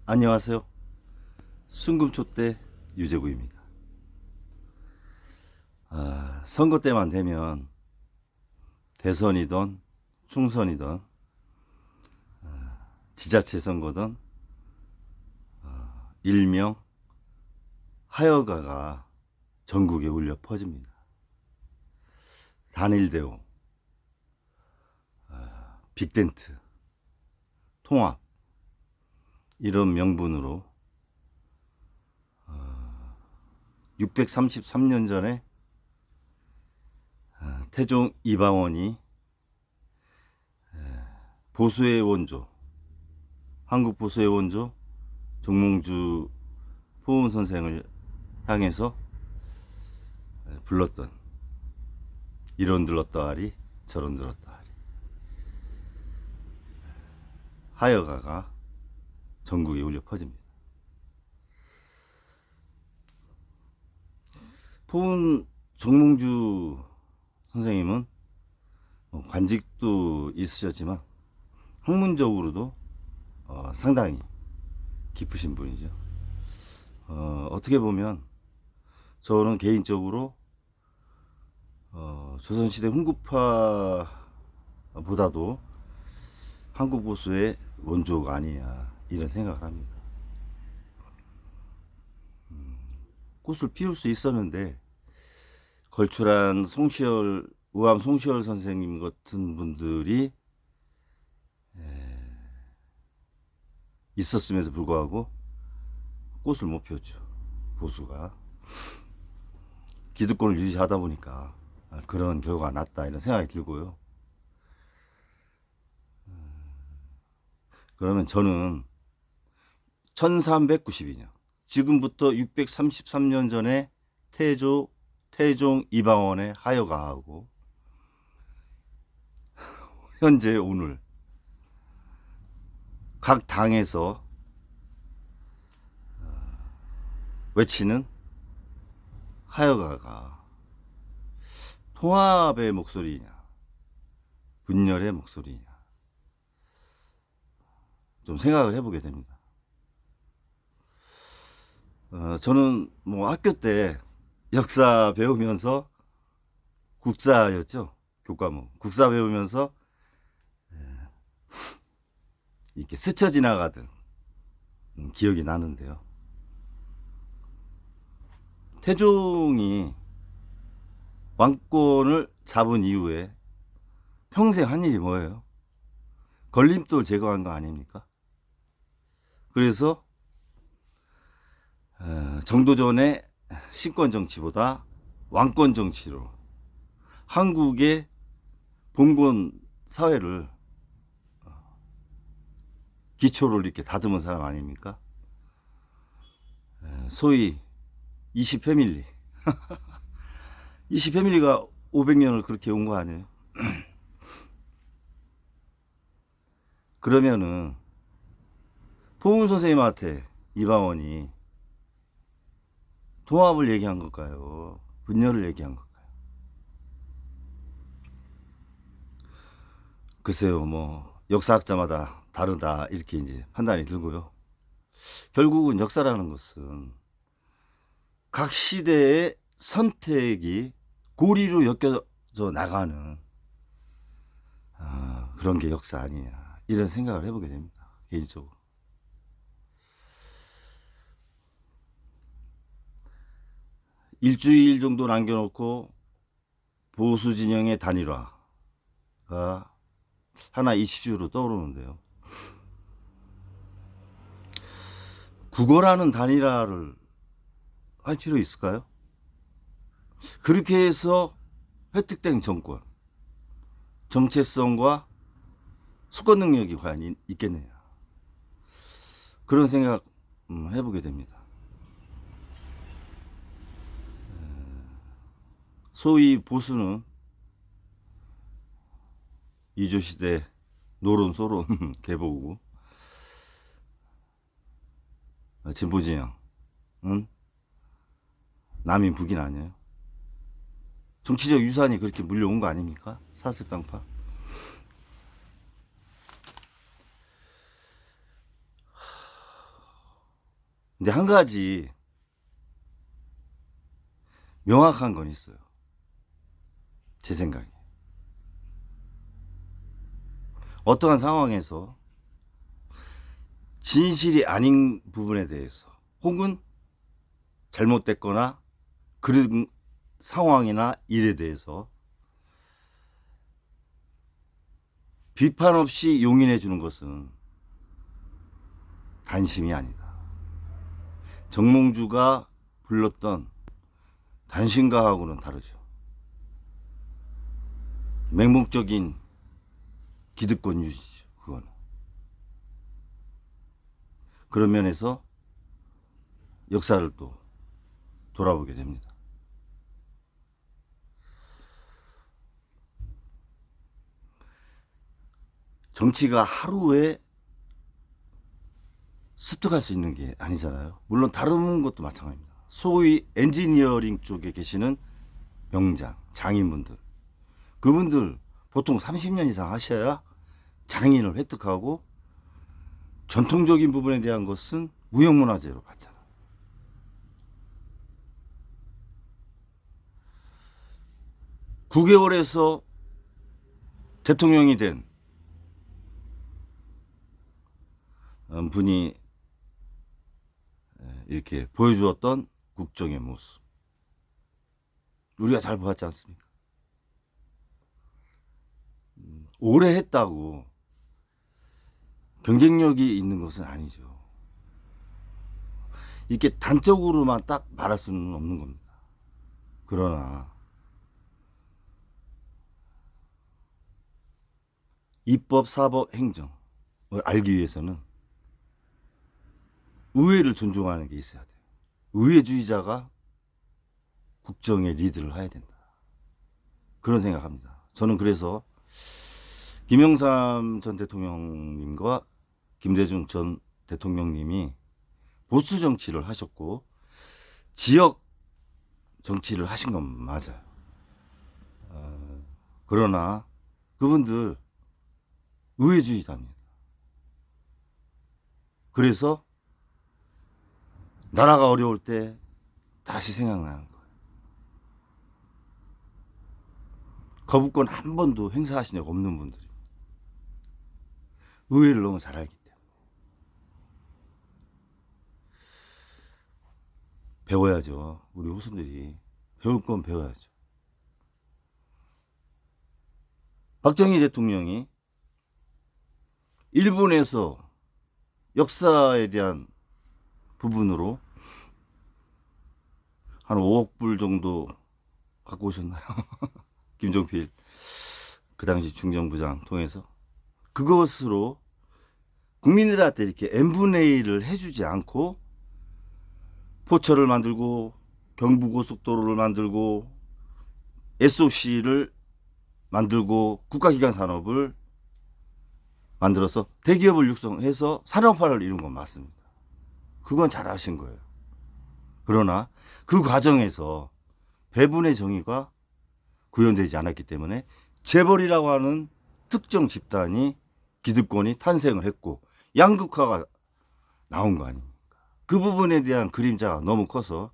안녕하세요. 순금초대 유재구입니다. 선거 때만 되면 대선이든 총선이든 지자체 선거든 일명 하여가가 전국에 울려 퍼집니다. 단일대우, 빅텐트, 통합 이런 명분으로 633년 전에 태종 이방원이 보수의 원조, 한국 보수의 원조 정몽주 포은 선생을 향해서 불렀던 이런 들었다하리 저런 들었다하리 하여가가 전국에 울려 퍼집니다. 포은 정몽주 선생님은 관직도 있으셨지만 학문적으로도 상당히 깊으신 분이죠. 어떻게 보면 저는 개인적으로 조선시대 훈구파보다도 한국 보수의 원조가 아니냐 이런 생각을 합니다. 꽃을 피울 수 있었는데 걸출한 우암 송시열 선생님 같은 분들이 있었음에도 불구하고 꽃을 못 피웠죠. 보수가 기득권을 유지하다 보니까 그런 결과가 났다 이런 생각이 들고요. 그러면 저는 1392년 지금부터 633년 전에 태종 이방원의 하여가하고 현재 오늘 각 당에서 외치는 하여가가 통합의 목소리냐 분열의 목소리냐 좀 생각을 해보게 됩니다. 저는 학교 때 역사 배우면서 국사였죠. 교과목 국사 배우면서 이렇게 스쳐 지나가던 기억이 나는데요. 태종이 왕권을 잡은 이후에 평생 한 일이 뭐예요? 걸림돌 제거한 거 아닙니까? 그래서 정도전의 신권 정치보다 왕권 정치로 한국의 봉건 사회를 기초를 이렇게 다듬은 사람 아닙니까? 소위 20패밀리 20패밀리가 500년을 그렇게 온 거 아니에요? 그러면은 포은 선생님한테 이방원이 통합을 얘기한 걸까요? 분열을 얘기한 걸까요? 글쎄요, 역사학자마다 다르다 이렇게 이제 판단이 들고요. 결국은 역사라는 것은 각 시대의 선택이 고리로 엮여져 나가는 그런 게 역사 아니냐 이런 생각을 해보게 됩니다. 개인적으로. 일주일 정도 남겨놓고 보수 진영의 단일화가 하나 이슈로 떠오르는데요. 국어라는 단일화를 할 필요 있을까요? 그렇게 해서 획득된 정권, 정체성과 수권 능력이 과연 있겠느냐 그런 생각 해보게 됩니다. 소위 보수는 이조시대 노론소론 개보고 진보진영은 남인 북인 아니에요? 정치적 유산이 그렇게 물려온 거 아닙니까? 사색당파. 근데 한 가지 명확한 건 있어요. 제 생각에. 어떠한 상황에서 진실이 아닌 부분에 대해서 혹은 잘못됐거나 그런 상황이나 일에 대해서 비판 없이 용인해 주는 것은 단심이 아니다. 정몽주가 불렀던 단신가하고는 다르죠. 맹목적인 기득권 유지죠. 그거는. 그런 면에서 역사를 또 돌아보게 됩니다. 정치가 하루에 습득할 수 있는 게 아니잖아요. 물론 다른 것도 마찬가지입니다. 소위 엔지니어링 쪽에 계시는 명장, 장인분들. 그분들 보통 30년 이상 하셔야 장인을 획득하고 전통적인 부분에 대한 것은 무형문화재로 봤잖아요. (9개월에서) 대통령이 된 분이 이렇게 보여주었던 국정의 모습, 우리가 잘 보았지 않습니까? 오래 했다고 경쟁력이 있는 것은 아니죠. 이렇게 단적으로만 딱 말할 수는 없는 겁니다. 그러나 입법, 사법, 행정을 알기 위해서는 의회를 존중하는 게 있어야 돼요. 의회주의자가 국정의 리드를 해야 된다. 그런 생각합니다. 저는 그래서 김영삼 전 대통령님과 김대중 전 대통령님이 보수 정치를 하셨고 지역 정치를 하신 건 맞아요. 그러나 그분들 의회주의자입니다. 그래서 나라가 어려울 때 다시 생각나는 거예요. 거부권 한 번도 행사하신 적 없는 분들이 의회를 너무 잘 알기 때문에. 배워야죠. 우리 후손들이 배울 건 배워야죠. 박정희 대통령이 일본에서 역사에 대한 부분으로 한 5억 불 정도 갖고 오셨나요? 김종필 그 당시 중정부장 통해서 그것으로 국민들한테 이렇게 n분의 1을 해주지 않고 포철을 만들고 경부고속도로를 만들고 SOC를 만들고 국가기관 산업을 만들어서 대기업을 육성해서 산업화를 이룬 건 맞습니다. 그건 잘하신 거예요. 그러나 그 과정에서 배분의 정의가 구현되지 않았기 때문에 재벌이라고 하는 특정 집단이 기득권이 탄생을 했고 양극화가 나온 거 아닙니까? 그 부분에 대한 그림자가 너무 커서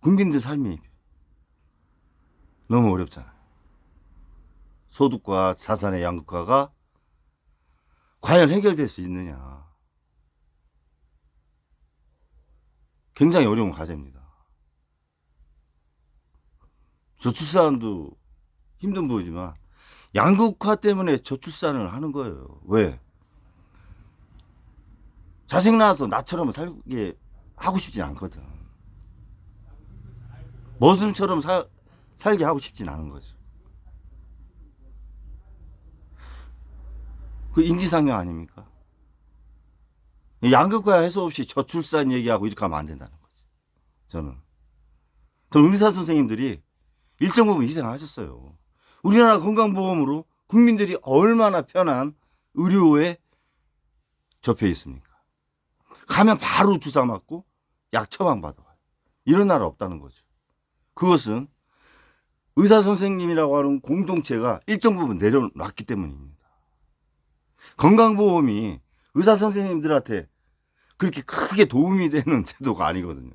국민들 삶이 너무 어렵잖아요. 소득과 자산의 양극화가 과연 해결될 수 있느냐. 굉장히 어려운 과제입니다. 저출산도 힘든 부분이지만 양극화 때문에 저출산을 하는 거예요. 왜? 자식 낳아서 나처럼 살게 하고 싶진 않거든. 머슴처럼 살게 하고 싶진 않은 거죠. 그 인지상정 아닙니까? 양극화 해소 없이 저출산 얘기하고 이렇게 하면 안 된다는 거지. 저는 의사 선생님들이 일정 부분 희생하셨어요. 우리나라 건강보험으로 국민들이 얼마나 편한 의료에 접해 있습니까? 가면 바로 주사 맞고 약 처방 받아와요. 이런 나라 없다는 거죠. 그것은 의사 선생님이라고 하는 공동체가 일정 부분 내려놨기 때문입니다. 건강보험이 의사 선생님들한테 그렇게 크게 도움이 되는 제도가 아니거든요.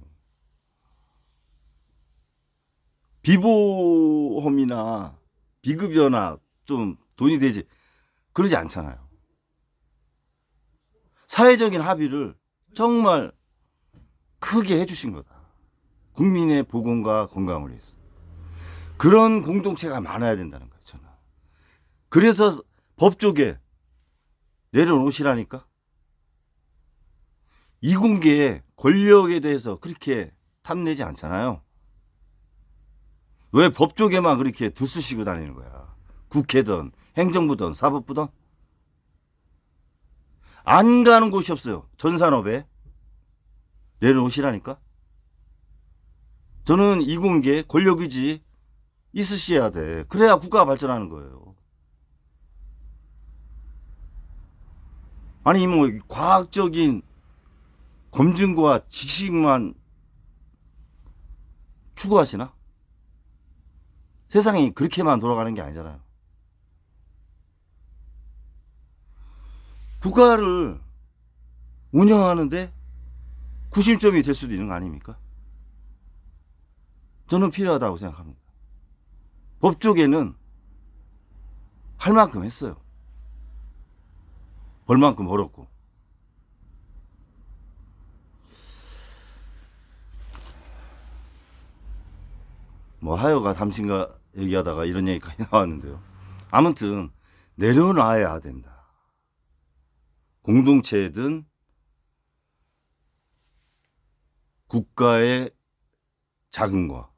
비보험이나 비급여나 좀 돈이 되지 그러지 않잖아요. 사회적인 합의를 정말 크게 해주신 거다. 국민의 보건과 건강을 위해서. 그런 공동체가 많아야 된다는 거예요, 저는. 그래서 법조계 내려놓으시라니까. 이공계의 권력에 대해서 그렇게 탐내지 않잖아요. 왜 법조계만 그렇게 두쓰시고 다니는 거야? 국회든 행정부든 사법부든 안 가는 곳이 없어요. 전산업에 내려놓으시라니까. 저는 이공계 권력의지 있으셔야 돼. 그래야 국가가 발전하는 거예요. 아니 뭐 과학적인 검증과 지식만 추구하시나? 세상이 그렇게만 돌아가는 게 아니잖아요. 국가를 운영하는데 구심점이 될 수도 있는 거 아닙니까? 저는 필요하다고 생각합니다. 법조계는 할 만큼 했어요. 벌 만큼 벌었고. 뭐 하여가 담신가 얘기하다가 이런 얘기까지 나왔는데요. 아무튼 내려놔야 된다. 공동체든 국가의 자금과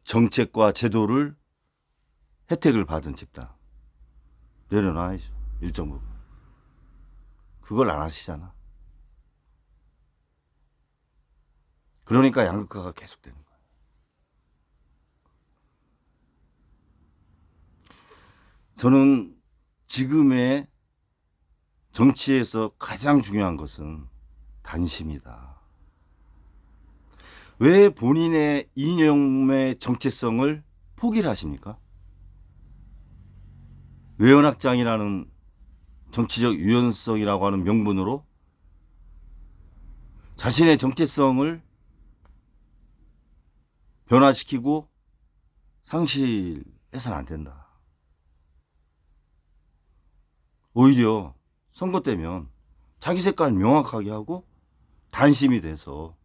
정책과 제도를 혜택을 받은 집단 내려놔야죠. 일정 부분. 그걸 안 하시잖아. 그러니까 양극화가 계속되는 거예요. 저는 지금의 정치에서 가장 중요한 것은 단심이다. 왜 본인의 이념의 정체성을 포기를 하십니까? 외연확장이라는 정치적 유연성이라고 하는 명분으로 자신의 정체성을 변화시키고 상실해서는 안 된다. 오히려 선거 때면 자기 색깔 명확하게 하고 단심이 돼서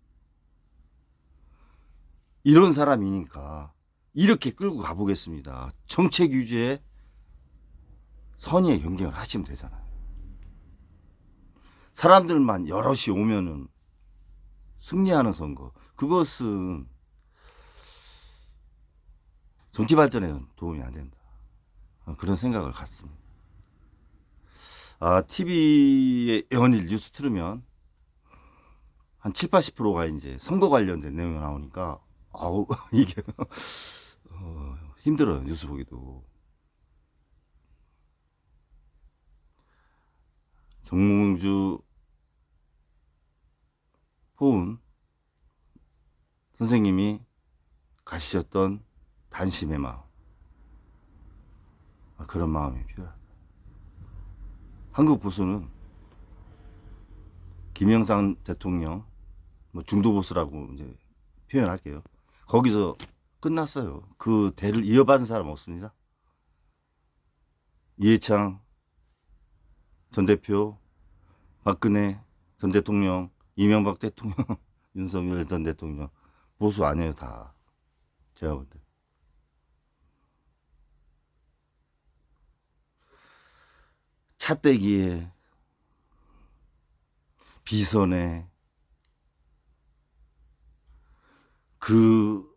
이런 사람이니까 이렇게 끌고 가보겠습니다. 정책 유지에 선의의 경쟁을 하시면 되잖아요. 사람들만 여럿이 오면은 승리하는 선거. 그것은 정치 발전에는 도움이 안 된다. 그런 생각을 갖습니다. TV에 연일 뉴스 틀으면 한 7, 80%가 이제 선거 관련된 내용이 나오니까 이게 힘들어요. 뉴스 보기도. 정몽주 포운 선생님이 가지셨던 단심의 마음. 그런 마음이 필요하다. 한국 보수는 김영삼 대통령 중도 보수라고 이제 표현할게요. 거기서 끝났어요. 그 대를 이어받은 사람 없습니다. 이해창 전 대표, 박근혜 전 대통령, 이명박 대통령, 윤석열 전 대통령 보수 아니에요. 다 제가 볼 때. 차떼기에 비선에 그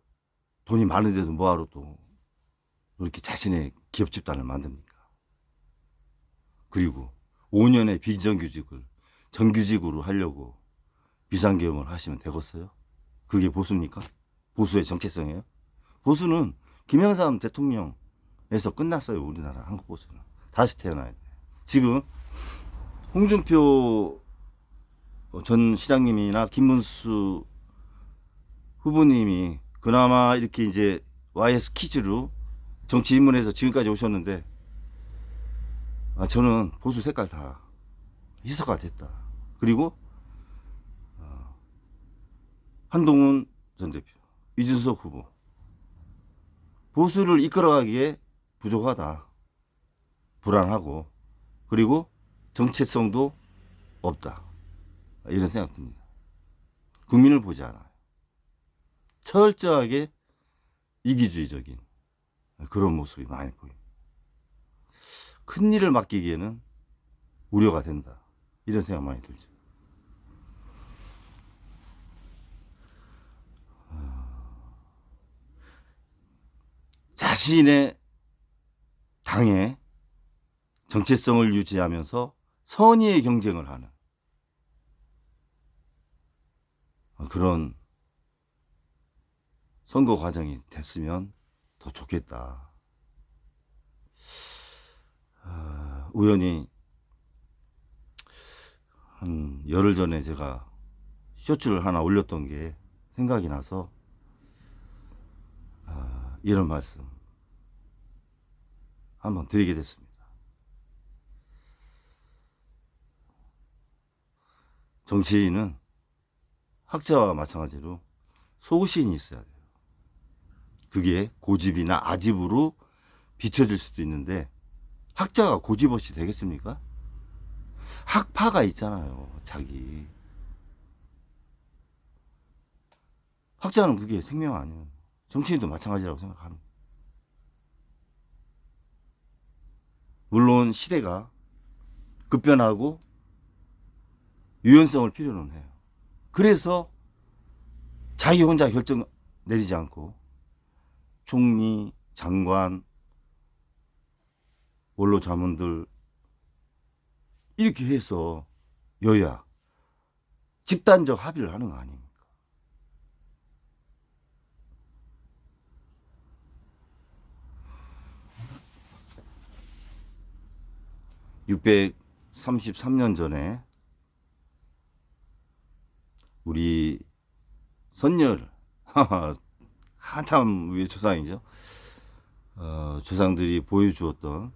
돈이 많은데도 뭐하러 또 이렇게 자신의 기업 집단을 만듭니까? 그리고 5년의 비정규직을 정규직으로 하려고 비상계엄을 하시면 되겠어요? 그게 보수입니까? 보수의 정체성이에요? 보수는 김영삼 대통령에서 끝났어요. 우리나라 한국 보수는. 다시 태어나야 돼. 지금 홍준표 전 시장님이나 김문수 후보님이 그나마 이렇게 이제 YS 퀴즈로 정치 입문해서 지금까지 오셨는데 저는 보수 색깔 다 희석가 됐다. 그리고 한동훈 전 대표, 이준석 후보 보수를 이끌어가기에 부족하다. 불안하고 그리고 정체성도 없다. 이런 생각 듭니다. 국민을 보지 않아요. 철저하게 이기주의적인 그런 모습이 많이 보입니다. 큰 일을 맡기기에는 우려가 된다. 이런 생각 많이 들죠. 자신의 당의 정체성을 유지하면서 선의의 경쟁을 하는 그런 선거 과정이 됐으면 더 좋겠다. 우연히 한 열흘 전에 제가 쇼츠를 하나 올렸던 게 생각이 나서 이런 말씀 한번 드리게 됐습니다. 정치인은 학자와 마찬가지로 소신이 있어야 돼요. 그게 고집이나 아집으로 비춰질 수도 있는데 학자가 고집 없이 되겠습니까? 학파가 있잖아요. 자기 학자는 그게 생명 아니에요. 정치인도 마찬가지라고 생각합니다. 물론 시대가 급변하고 유연성을 필요는 해요. 그래서 자기 혼자 결정 내리지 않고 총리, 장관, 원로 자문들 이렇게 해서 여야 집단적 합의를 하는 거 아닙니까? 633년 전에 우리 선열 한참 위의 조상이죠. 조상들이 보여주었던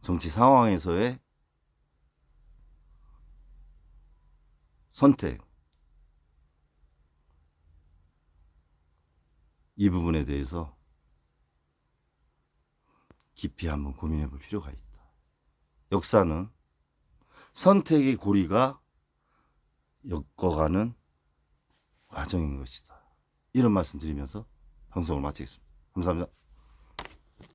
정치 상황에서의 선택, 이 부분에 대해서 깊이 한번 고민해 볼 필요가 있다. 역사는 선택의 고리가 엮어가는 과정인 것이다. 이런 말씀 드리면서 방송을 마치겠습니다. 감사합니다.